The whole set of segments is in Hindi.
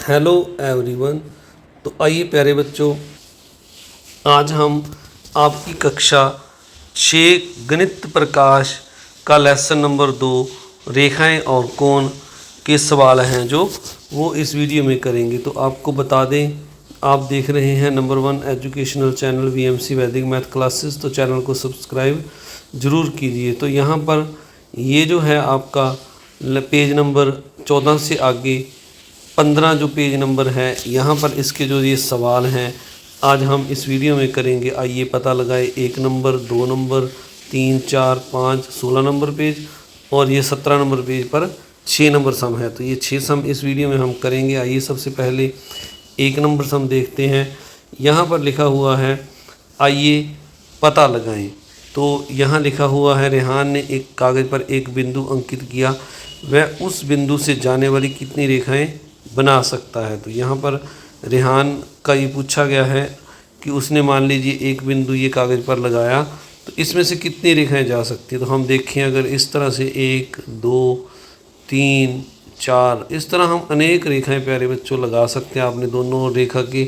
Hello everyone. तो आइए प्यारे बच्चों, आज हम आपकी कक्षा 6 गणित प्रकाश का लेसन नंबर 2 रेखाएं और कोण के सवाल हैं जो वो इस वीडियो में करेंगे। तो आपको बता दें, आप देख रहे हैं नंबर 1 एजुकेशनल चैनल वीएमसी वैदिक मैथ क्लासेस। तो चैनल को सब्सक्राइब ज़रूर कीजिए। तो यहाँ पर ये जो है आपका पेज नंबर 14 से आगे 15 जो पेज नंबर है, यहाँ पर इसके जो ये सवाल हैं आज हम इस वीडियो में करेंगे। आइए पता लगाए 1 नंबर, 2 नंबर, 3, 4, 5, 16 नंबर पेज और ये 17 नंबर पेज पर 6 नंबर सम है। तो ये 6 सम इस वीडियो में हम करेंगे। आइए सबसे पहले 1 नंबर सम देखते हैं। यहाँ पर लिखा हुआ है आइए पता लगाएं। तो यहाँ लिखा हुआ है रेहान ने एक कागज़ पर एक बिंदु अंकित किया, वह उस बिंदु से जाने वाली कितनी रेखाएं बना सकता है। तो यहाँ पर रेहान का ये पूछा गया है कि उसने मान लीजिए एक बिंदु ये कागज़ पर लगाया, तो इसमें से कितनी रेखाएं जा सकती हैं। तो हम देखें, अगर इस तरह से 1, 2, 3, 4 इस तरह हम अनेक रेखाएं प्यारे बच्चों लगा सकते हैं। आपने दोनों रेखा की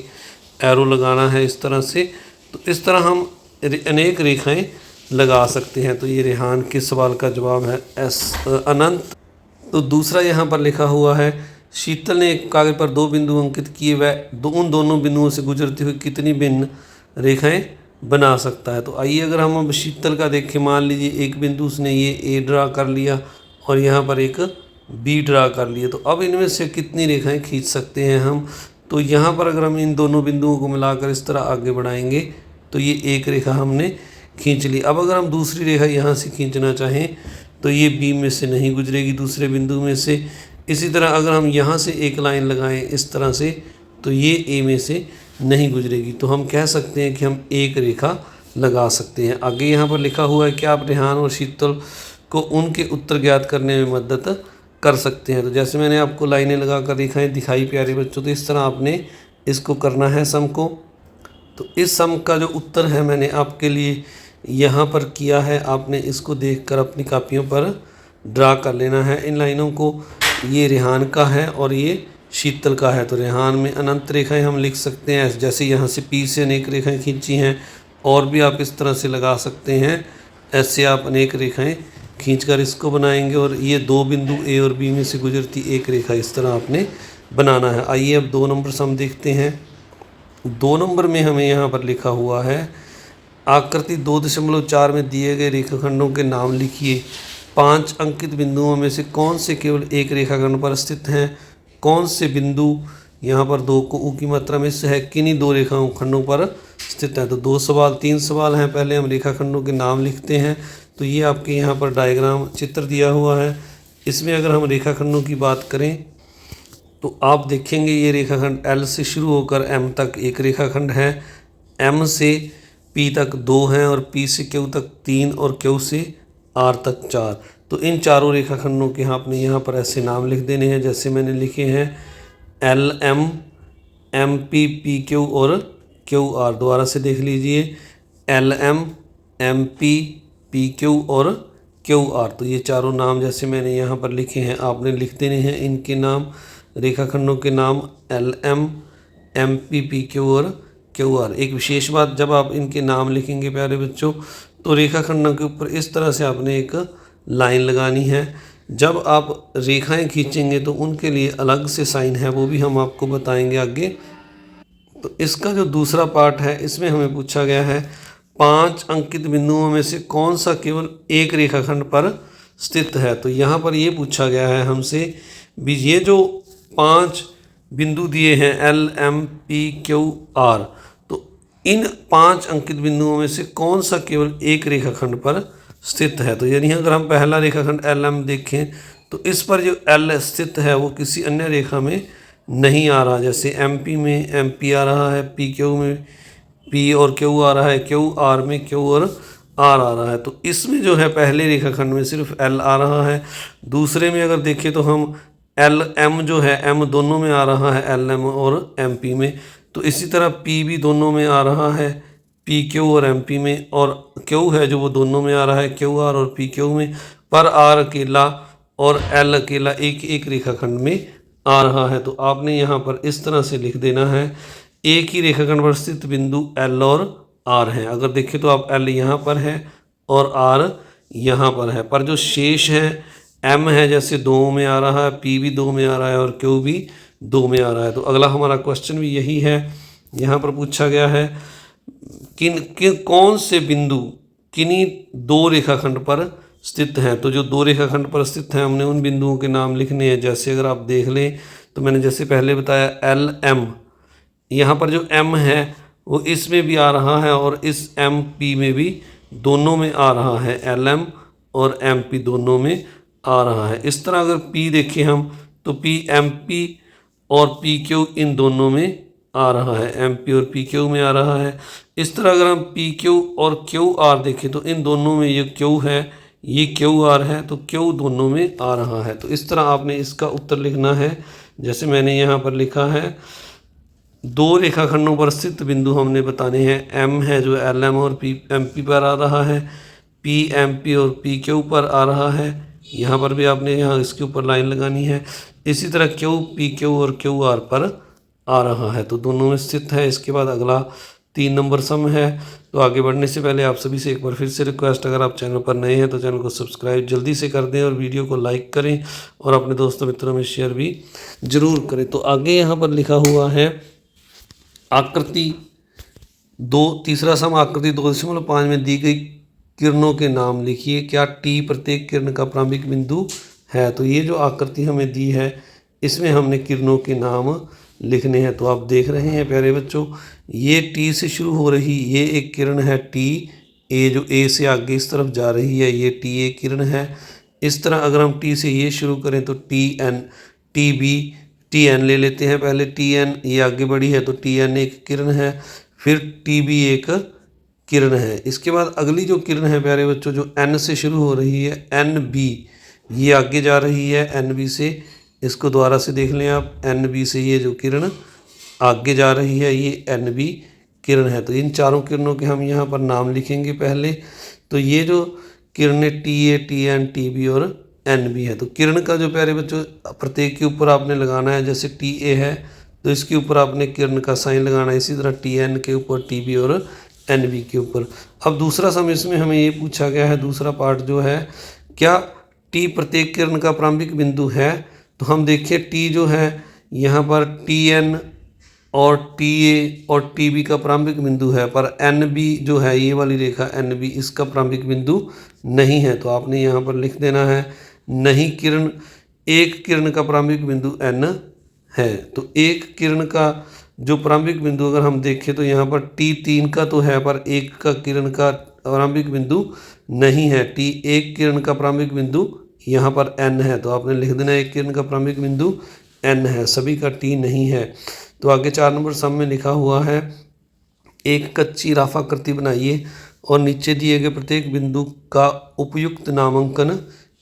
एरो लगाना है इस तरह से। तो इस तरह हम अनेक रेखाएं लगा सकते हैं। तो ये रेहान के सवाल का जवाब है अनंत। तो दूसरा यहाँ पर लिखा हुआ है शीतल ने एक कागज़ पर 2 बिंदु अंकित किए, वह उन दोनों बिंदुओं से गुजरती हुई कितनी भिन्न रेखाएं बना सकता है। तो आइए अगर हम अब शीतल का देखें, मान लीजिए एक बिंदु उसने ये ए ड्रा कर लिया और यहाँ पर एक बी ड्रा कर लिया। तो अब इनमें से कितनी रेखाएं खींच सकते हैं हम। तो यहाँ पर अगर हम इन दोनों बिंदुओं को मिलाकर इस तरह आगे बढ़ाएंगे तो ये एक रेखा हमने खींच ली। अब अगर हम दूसरी रेखा यहाँ से खींचना चाहें तो ये बी में से नहीं गुजरेगी, दूसरे बिंदु में से। इसी तरह अगर हम यहाँ से एक लाइन लगाएं इस तरह से तो ये ए में से नहीं गुजरेगी। तो हम कह सकते हैं कि हम एक रेखा लगा सकते हैं। आगे यहाँ पर लिखा हुआ है कि आप रेहान और शीतल को उनके उत्तर ज्ञात करने में मदद कर सकते हैं। तो जैसे मैंने आपको लाइनें लगा कर रेखाएँ दिखाई प्यारे बच्चों, तो इस तरह आपने इसको करना है सम को। तो इस सम का जो उत्तर है मैंने आपके लिए यहाँ पर किया है, आपने इसको देखकर अपनी कापियों पर ड्रा कर लेना है इन लाइनों को। ये रेहान का है और ये शीतल का है। तो रेहान में अनंत रेखाएं हम लिख सकते हैं, जैसे यहाँ से पी से अनेक रेखाएं खींची हैं, और भी आप इस तरह से लगा सकते हैं। ऐसे आप अनेक रेखाएं खींचकर इसको बनाएंगे और ये 2 बिंदु ए और बी में से गुजरती एक रेखा इस तरह आपने बनाना है। आइए अब 2 नंबर सम देखते हैं। 2 नंबर में हमें यहाँ पर लिखा हुआ है आकृति 2.4 में दिए गए रेखाखंडों के नाम लिखिए। 5 अंकित बिंदुओं में से कौन से केवल एक रेखाखंड पर स्थित हैं, कौन से बिंदु यहाँ पर 2 को ऊ की मात्रा में से है, किन्हीं 2 रेखाखंडों पर स्थित है। तो 3 सवाल हैं। पहले हम रेखाखंडों के नाम लिखते हैं। तो ये आपके यहाँ पर डायग्राम चित्र दिया हुआ है। इसमें अगर हम रेखाखंडों की बात करें तो आप देखेंगे ये रेखाखंड एल से शुरू होकर एम तक एक रेखाखंड है, एम से पी तक 2 हैं और पी से क्यू तक 3 और क्यू से आर तक 4। तो इन चारों रेखाखंडों के आपने यहाँ पर ऐसे नाम लिख देने हैं जैसे मैंने लिखे हैं L M, M P, P Q और क्यू आर। दोबारा से देख लीजिए L M, M P, P Q और क्यू आर। तो ये चारों नाम जैसे मैंने यहाँ पर लिखे हैं आपने लिख देने हैं इनके नाम, रेखाखंडों के नाम L M, M P, P Q और क्यू आर। एक विशेष बात, जब आप इनके नाम लिखेंगे प्यारे बच्चों तो रेखाखंडों के ऊपर इस तरह से आपने एक लाइन लगानी है। जब आप रेखाएं खींचेंगे तो उनके लिए अलग से साइन है, वो भी हम आपको बताएंगे आगे। तो इसका जो दूसरा पार्ट है इसमें हमें पूछा गया है 5 अंकित बिंदुओं में से कौन सा केवल एक रेखाखंड पर स्थित है। तो यहाँ पर ये पूछा गया है हमसे भी ये जो 5 बिंदु दिए हैं L M P Q R, तो इन 5 अंकित बिंदुओं में से कौन सा केवल एक रेखाखंड पर स्थित है। तो यानी अगर हम पहला रेखाखंड एल एम देखें तो इस पर जो एल स्थित है वो किसी अन्य रेखा में नहीं आ रहा। जैसे एम पी में एम पी आ रहा है, पी क्यू में पी और क्यू आ रहा है, क्यू आर में क्यू और आर आ रहा है। तो इसमें जो है पहले रेखाखंड में सिर्फ एल आ रहा है। दूसरे में अगर देखें तो हम एल एम जो है एम दोनों में आ रहा है, एल एम और एम पी में। तो इसी तरह पी भी दोनों में आ रहा है, पी क्यू और एम पी में, और क्यू है जो वो दोनों में आ रहा है, क्यू आर और पी क्यू में। पर आर अकेला और एल अकेला एक एक रेखाखंड में आ रहा है। तो आपने यहाँ पर इस तरह से लिख देना है, एक ही रेखाखंड पर स्थित बिंदु L और R है। अगर देखें तो आप L यहाँ पर है और R यहाँ पर है, पर जो शेष है M है, जैसे 2 में आ रहा है, P भी 2 में आ रहा है और Q भी 2 में आ रहा है। तो अगला हमारा क्वेश्चन भी यही है। यहाँ पर पूछा गया है कौन से बिंदु किन्हीं 2 रेखाखंड पर स्थित हैं। तो जो 2 रेखाखंड पर स्थित हैं, हमने उन बिंदुओं के नाम लिखने हैं। जैसे अगर आप देख लें तो मैंने जैसे पहले बताया LM, यहाँ पर जो M है वो इसमें भी आ रहा है और इस MP में भी, दोनों में आ रहा है। LM और MP दोनों में आ रहा है। इस तरह अगर P देखें हम तो PMP और PQ इन दोनों में आ रहा है, MP और PQ में आ रहा है। इस तरह अगर हम PQ और QR देखें तो इन दोनों में ये Q है, ये QR है, तो Q दोनों में आ रहा है। तो इस तरह आपने इसका उत्तर लिखना है। जैसे मैंने यहाँ पर लिखा है, 2 रेखाखंडों पर स्थित बिंदु हमने बताने हैं। M है जो LM और PMP पर आ रहा है, PMP और PQ पर आ रहा है। यहाँ पर भी आपने यहाँ इसके ऊपर लाइन लगानी है। इसी तरह Q PQ और QR पर आ रहा है, तो दोनों में स्थित है। इसके बाद अगला 3 नंबर सम है। तो आगे बढ़ने से पहले आप सभी से एक बार फिर से रिक्वेस्ट, अगर आप चैनल पर नए हैं तो चैनल को सब्सक्राइब जल्दी से कर दें और वीडियो को लाइक करें और अपने दोस्तों मित्रों में शेयर भी ज़रूर करें। तो आगे यहाँ पर लिखा हुआ है आकृति 2, तीसरा सम आकृति 2.5 में दी गई किरणों के नाम लिखिए। क्या T प्रत्येक किरण का प्रारंभिक बिंदु है। तो ये जो आकृति हमें दी है इसमें हमने किरणों के नाम लिखने हैं। तो आप देख रहे हैं प्यारे बच्चों, ये T से शुरू हो रही ये एक किरण है TA, जो A से आगे इस तरफ जा रही है, ये TA किरण है। इस तरह अगर हम T से ये शुरू करें तो TN, TB, TN ले लेते हैं पहले। TN ये आगे बढ़ी है तो TN एक किरण है, फिर TB एक किरण है। इसके बाद अगली जो किरण है प्यारे बच्चों, जो N से शुरू हो रही है, NB, ये आगे जा रही है NB से। इसको दोबारा से देख लें आप, NB से ये जो किरण आगे जा रही है ये NB किरण है। तो इन चारों किरणों के हम यहाँ पर नाम लिखेंगे पहले। तो ये जो किरणें TA, TN, TB और NB है। तो किरण का जो प्यारे बच्चों प्रत्येक के ऊपर आपने लगाना है। जैसे TA है तो इसके ऊपर आपने किरण का साइन लगाना है, इसी तरह TN के ऊपर, TB और NB के ऊपर। अब दूसरा सम इसमें हमें ये पूछा गया है, दूसरा पार्ट जो है, क्या T प्रत्येक किरण का प्रारंभिक बिंदु है। तो हम देखिए T जो है यहाँ पर TN और TA और TB का प्रारंभिक बिंदु है, पर NB जो है ये वाली रेखा NB, इसका प्रारंभिक बिंदु नहीं है। तो आपने यहाँ पर लिख देना है नहीं किरण, एक किरण का प्रारंभिक बिंदु N है। तो एक किरण का जो प्रारंभिक बिंदु अगर हम देखें तो यहाँ पर T3 का तो है, पर एक का किरण का प्रारंभिक बिंदु नहीं है। एक किरण का प्रारंभिक बिंदु यहाँ पर N है। तो आपने लिख देना एक किरण का प्रारंभिक बिंदु N है, सभी का T नहीं है। तो आगे 4 नंबर सम में लिखा हुआ है, एक कच्ची राफाकृति बनाइए और नीचे दिए गए प्रत्येक बिंदु का उपयुक्त नामांकन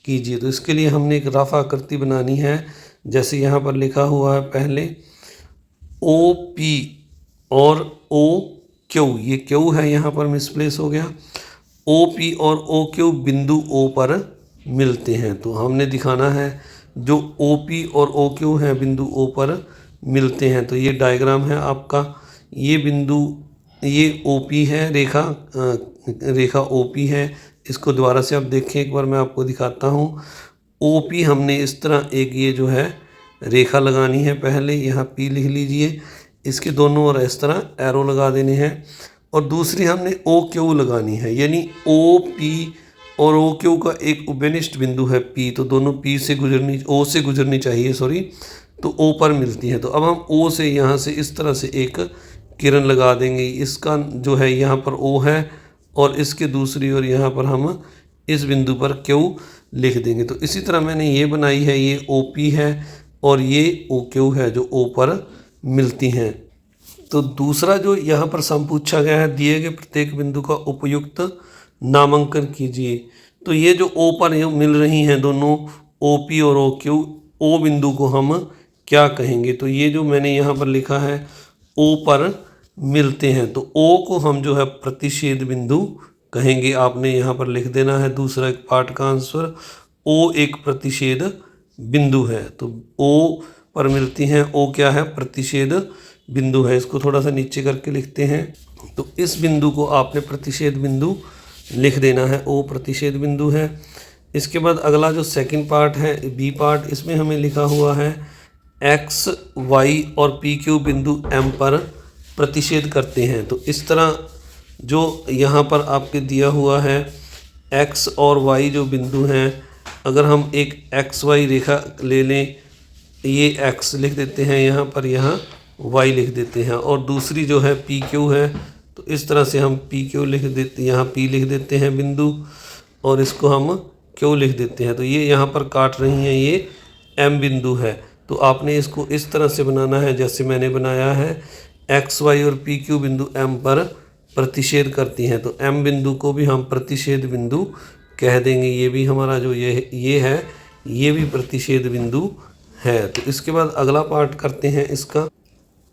कीजिए। तो इसके लिए हमने एक राफाकृति बनानी है। जैसे यहाँ पर लिखा हुआ है, पहले OP और OQ, ये Q है यहाँ पर मिसप्लेस हो गया। OP और OQ बिंदु O पर मिलते हैं। तो हमने दिखाना है जो OP और OQ हैं बिंदु O पर मिलते हैं। तो ये डायग्राम है आपका, ये बिंदु, ये OP है, रेखा OP है। इसको दोबारा से आप देखें एक बार, मैं आपको दिखाता हूँ। OP हमने इस तरह एक ये जो है रेखा लगानी है, पहले यहाँ P लिख लीजिए, इसके दोनों ओर इस तरह एरो लगा देने हैं। और दूसरी हमने OQ लगानी है, यानी OP और OQ का एक उभयनिष्ठ बिंदु है P, तो दोनों O से गुजरनी चाहिए, तो O पर मिलती है। तो अब हम O से यहाँ से इस तरह से एक किरण लगा देंगे। इसका जो है यहाँ पर O है और इसके दूसरी ओर यहाँ पर हम इस बिंदु पर Q लिख देंगे। तो इसी तरह मैंने ये बनाई है, ये OP है और ये OQ है जो O पर मिलती हैं। तो दूसरा जो यहाँ पर सम पूछा गया है, दिए गए प्रत्येक बिंदु का उपयुक्त नामांकन कीजिए। तो ये जो O पर मिल रही हैं दोनों OP और OQ, O बिंदु को हम क्या कहेंगे। तो ये जो मैंने यहाँ पर लिखा है O पर मिलते हैं, तो O को हम जो है प्रतिच्छेद बिंदु कहेंगे। आपने यहाँ पर लिख देना है दूसरा एक पार्ट का आंसर, O एक प्रतिच्छेद बिंदु है। तो O पर मिलती हैं। ओ क्या है? प्रतिच्छेद बिंदु है। इसको थोड़ा सा नीचे करके लिखते हैं। तो इस बिंदु को आपने प्रतिच्छेद बिंदु लिख देना है। ओ प्रतिच्छेद बिंदु है। इसके बाद अगला जो सेकंड पार्ट है, बी पार्ट, इसमें हमें लिखा हुआ है एक्स वाई और पी क्यू बिंदु एम पर प्रतिच्छेद करते हैं। तो इस तरह जो यहाँ पर आपके दिया हुआ है एक्स और वाई जो बिंदु हैं, अगर हम एक एक्स वाई रेखा ले लें, ये एक्स लिख देते हैं यहाँ पर, यहाँ वाई लिख देते हैं, और दूसरी जो है पी क्यू है, तो इस तरह से हम पी क्यू लिख देते, यहाँ पी लिख देते हैं बिंदु, और इसको हम क्यू लिख देते हैं। तो ये यहाँ पर काट रही हैं, ये एम बिंदु है। तो आपने इसको इस तरह से बनाना है जैसे मैंने बनाया है। एक्स वाई और पी क्यू बिंदु एम पर प्रतिच्छेद करती हैं, तो एम बिंदु को भी हम प्रतिच्छेद बिंदु कह देंगे। ये भी हमारा जो ये है, ये भी प्रतिच्छेद बिंदु है। तो इसके बाद अगला पार्ट करते हैं इसका।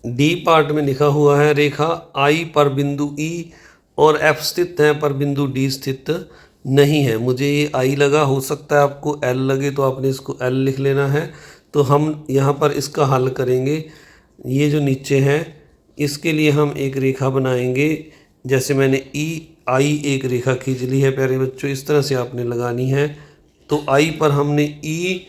डी पार्ट में लिखा हुआ है रेखा आई पर बिंदु ई और एफ स्थित है पर बिंदु डी स्थित नहीं है। मुझे ये आई लगा, हो सकता है आपको एल लगे, तो आपने इसको एल लिख लेना है। तो हम यहाँ पर इसका हल करेंगे। ये जो नीचे है, इसके लिए हम एक रेखा बनाएंगे। जैसे मैंने ई आई एक रेखा खींच ली है प्यारे बच्चों, इस तरह से आपने लगानी है। तो आई पर हमने ई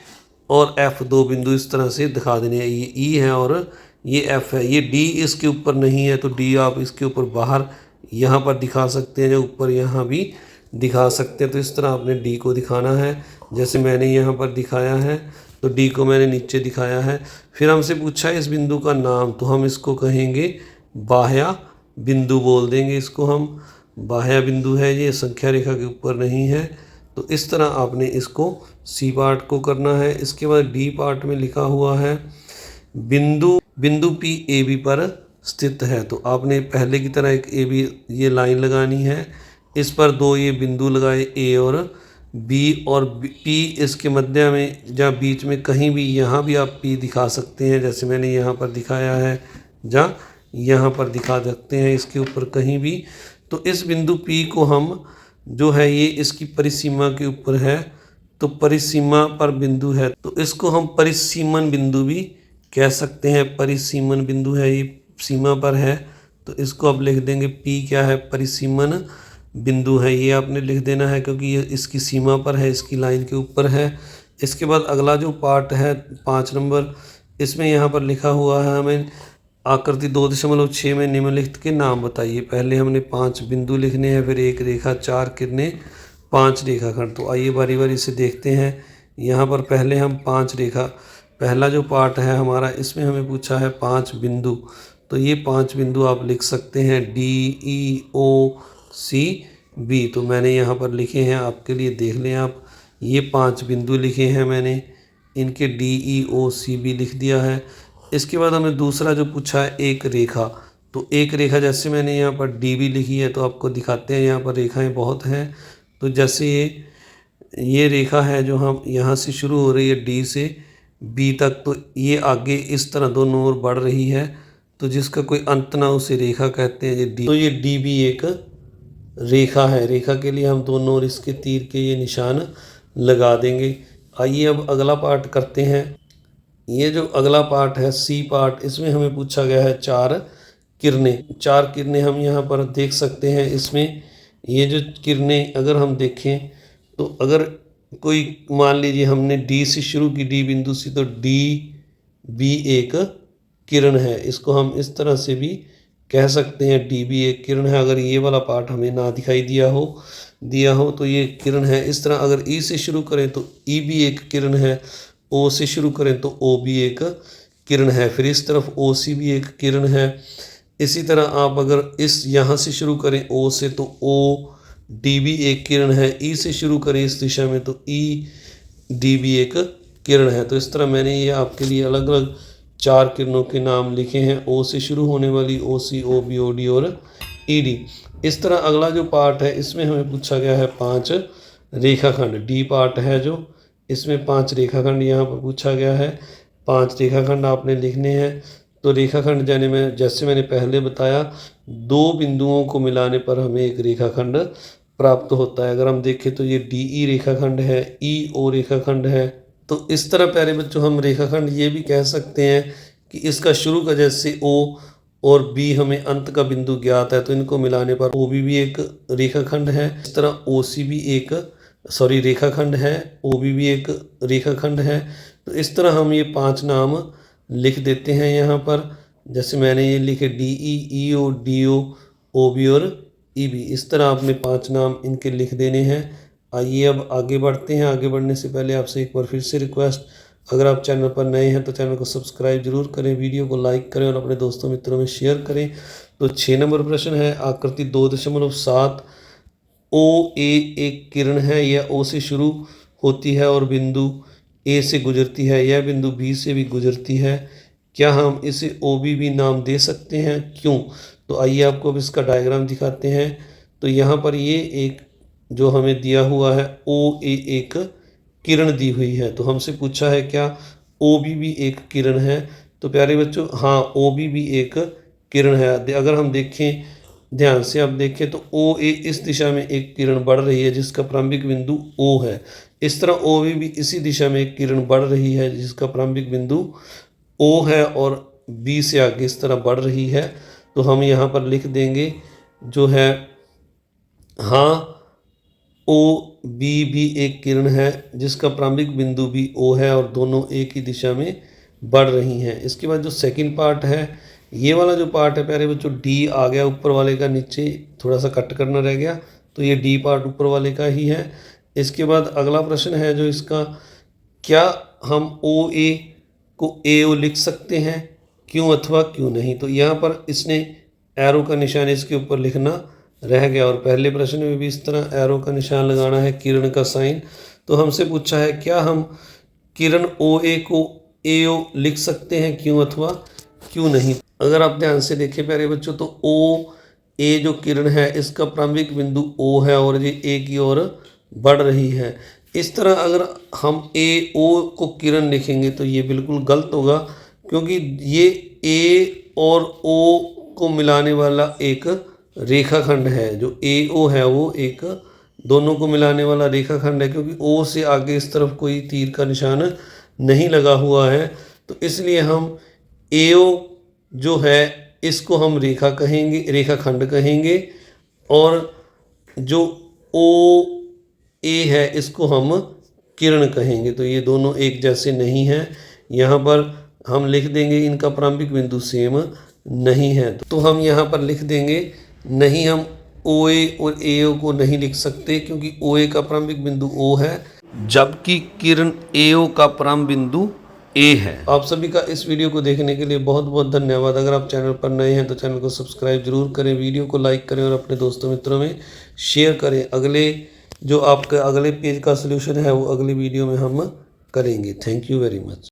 और एफ दो बिंदु इस तरह से दिखा देने हैं। ये ई है और ये एफ है। ये डी इसके ऊपर नहीं है, तो डी आप इसके ऊपर बाहर यहाँ पर दिखा सकते हैं, ऊपर यहाँ भी दिखा सकते हैं। तो इस तरह आपने डी को दिखाना है, जैसे मैंने यहाँ पर दिखाया है। तो डी को मैंने नीचे दिखाया है। फिर हमसे पूछा है इस बिंदु का नाम, तो हम इसको कहेंगे बाह्य बिंदु बोल देंगे। इसको हम बाह्य बिंदु है, ये संख्या रेखा के ऊपर नहीं है। तो इस तरह आपने इसको सी पार्ट को करना है। इसके बाद डी पार्ट में लिखा हुआ है बिंदु पी ए बी पर स्थित है। तो आपने पहले की तरह एक ए बी ये लाइन लगानी है, इस पर दो ये बिंदु लगाए ए और बी, और पी इसके मध्य में या बीच में कहीं भी, यहाँ भी आप पी दिखा सकते हैं, जैसे मैंने यहाँ पर दिखाया है, या यहाँ पर दिखा सकते हैं, इसके ऊपर कहीं भी। तो इस बिंदु पी को हम जो है, ये इसकी परिसीमा के ऊपर है, तो परिसीमा पर बिंदु है, तो इसको हम परिसीमन बिंदु भी कह सकते हैं। परिसीमन बिंदु है, ये सीमा पर है, तो इसको अब लिख देंगे पी क्या है? परिसीमन बिंदु है। ये आपने लिख देना है क्योंकि ये इसकी सीमा पर है, इसकी लाइन के ऊपर है। इसके बाद अगला जो पार्ट है 5 नंबर, इसमें यहाँ पर लिखा हुआ है हमें आकृति 2.6 में निम्नलिखित के नाम बताइए। पहले हमने 5 बिंदु लिखने हैं, फिर एक रेखा, 4 किरणें, 5 रेखाखंड। तो आइए बारी बारी से देखते हैं। यहाँ पर पहले हम 5 रेखा, पहला जो पार्ट है हमारा, इसमें हमें पूछा है 5 बिंदु। तो ये 5 बिंदु आप लिख सकते हैं, डी ई ओ सी बी। तो मैंने यहाँ पर लिखे हैं, आपके लिए देख लें आप। ये 5 बिंदु लिखे हैं मैंने, इनके डी ई ओ सी बी लिख दिया है। इसके बाद हमें दूसरा जो पूछा है एक रेखा, तो एक रेखा जैसे मैंने यहाँ पर डी भी लिखी है, तो आपको दिखाते हैं। यहाँ पर रेखाएं बहुत हैं। तो जैसे ये रेखा है जो हम यहाँ से शुरू हो रही है डी से बी तक, तो ये आगे इस तरह दोनों ओर बढ़ रही है, तो जिसका कोई अंत ना उसे रेखा कहते हैं। ये डी, तो ये डी भी एक रेखा है। रेखा के लिए हम दोनों ओर इसके तीर के ये निशान लगा देंगे। आइए अब अगला पार्ट करते हैं। ये जो अगला पार्ट है सी पार्ट, इसमें हमें पूछा गया है 4 किरणें। 4 किरणें हम यहाँ पर देख सकते हैं। इसमें ये जो किरणें अगर हम देखें, तो अगर कोई मान लीजिए हमने डी से शुरू की, डी बिंदु से, तो डी बी एक किरण है। इसको हम इस तरह से भी कह सकते हैं, डी बी एक किरण है। अगर ये वाला पार्ट हमें ना दिखाई दिया हो तो ये किरण है। इस तरह अगर ई से शुरू करें तो ई भी एक किरण है, ओ से शुरू करें तो ओ भी एक किरण है, फिर इस तरफ ओ सी भी एक किरण है। इसी तरह आप अगर इस यहाँ से शुरू करें ओ से, तो ओ डी भी एक किरण है। ई से शुरू करें इस दिशा में, तो ई डी भी एक किरण है। तो इस तरह मैंने ये आपके लिए अलग अलग 4 किरणों के नाम लिखे हैं। ओ से शुरू होने वाली ओ सी, ओ बी, ओ डी और ई डी। इस तरह अगला जो पार्ट है, इसमें हमें पूछा गया है 5 रेखाखंड। डी पार्ट है जो, इसमें 5 रेखाखंड यहाँ पर पूछा गया है। 5 रेखाखंड आपने लिखने हैं। तो रेखाखंड जैसे मैंने पहले बताया, 2 बिंदुओं को मिलाने पर हमें एक रेखाखंड प्राप्त होता है। अगर हम देखें तो ये डी ई रेखाखंड है, ई ओ रेखाखंड है, तो इस तरह प्यारे बच्चों हम रेखाखंड ये भी कह सकते हैं कि इसका शुरू का जैसे ओ और बी हमें अंत का बिंदु ज्ञात है, तो इनको मिलाने पर ओ भी एक रेखाखंड है। इस तरह ओ सी भी एक रेखाखंड है, ओ भी एक रेखाखंड है। तो इस तरह हम ये 5 नाम लिख देते हैं यहाँ पर। जैसे मैंने ये लिखे D E O D O B और ई बी। इस तरह आपने 5 नाम इनके लिख देने हैं। आइए अब आगे बढ़ते हैं। आगे बढ़ने से पहले आपसे एक बार फिर से रिक्वेस्ट, अगर आप चैनल पर नए हैं तो चैनल को सब्सक्राइब जरूर करें, वीडियो को लाइक करें और अपने दोस्तों मित्रों में शेयर करें। तो 6 नंबर प्रश्न है, आकृति 2.7 ओ ए एक किरण है, यह ओ से शुरू होती है और बिंदु ए से गुजरती है, यह बिंदु बी से भी गुजरती है, क्या हम इसे ओ बी भी नाम दे सकते हैं, क्यों? तो आइए आपको अब इसका डायग्राम दिखाते हैं। तो यहाँ पर ये एक जो हमें दिया हुआ है ओ ए एक किरण दी हुई है, तो हमसे पूछा है क्या ओ बी भी एक किरण है। तो प्यारे बच्चों हाँ, ओ बी भी एक किरण है। अगर हम देखें ध्यान से, आप देखें तो ओ ए इस दिशा में एक किरण बढ़ रही है जिसका प्रारंभिक बिंदु ओ है। इस तरह ओ बी भी इसी दिशा में एक किरण बढ़ रही है जिसका प्रारंभिक बिंदु ओ है और बी से आगे इस तरह बढ़ रही है। तो हम यहाँ पर लिख देंगे जो है हाँ, ओ बी भी एक किरण है जिसका प्रारंभिक बिंदु भी ओ है और दोनों एक ही दिशा में बढ़ रही हैं। इसके बाद जो सेकंड पार्ट है, ये वाला जो पार्ट है प्यारे बच्चों, डी आ गया ऊपर वाले का, नीचे थोड़ा सा कट करना रह गया, तो ये डी पार्ट ऊपर वाले का ही है। इसके बाद अगला प्रश्न है जो इसका, क्या हम ओ ए को ए ओ लिख सकते हैं, क्यों अथवा क्यों नहीं? तो यहाँ पर इसने एरो का निशान इसके ऊपर लिखना रह गया और पहले प्रश्न में भी इस तरह एरो का निशान लगाना है, किरण का साइन। तो हमसे पूछा है क्या हम किरण ओ ए को ए ओ लिख सकते हैं, क्यों अथवा क्यों नहीं? अगर आप ध्यान से देखें प्यारे बच्चों, तो ओ ए जो किरण है इसका प्रारंभिक बिंदु ओ है और ये ए की ओर बढ़ रही है। इस तरह अगर हम ए ओ को किरण लिखेंगे तो ये बिल्कुल गलत होगा, क्योंकि ये ए और ओ को मिलाने वाला एक रेखाखंड है। जो ए ओ है वो एक दोनों को मिलाने वाला रेखाखंड है, क्योंकि ओ से आगे इस तरफ कोई तीर का निशान नहीं लगा हुआ है। तो इसलिए हम ए ओ जो है इसको हम रेखा कहेंगे, रेखाखंड कहेंगे, और जो ओ ए है इसको हम किरण कहेंगे। तो ये दोनों एक जैसे नहीं हैं। यहाँ पर हम लिख देंगे इनका प्रारंभिक बिंदु सेम नहीं है, तो हम यहाँ पर लिख देंगे नहीं, हम ओ ए और ए ओ को नहीं लिख सकते, क्योंकि ओ ए का प्रारंभिक बिंदु ओ है जबकि किरण ए ओ का प्रारंभ बिंदु ए है। आप सभी का इस वीडियो को देखने के लिए बहुत बहुत धन्यवाद। अगर आप चैनल पर नए हैं तो चैनल को सब्सक्राइब जरूर करें, वीडियो को लाइक करें और अपने दोस्तों मित्रों में शेयर करें। अगले पेज का सलूशन है वो अगली वीडियो में हम करेंगे। Thank you very much.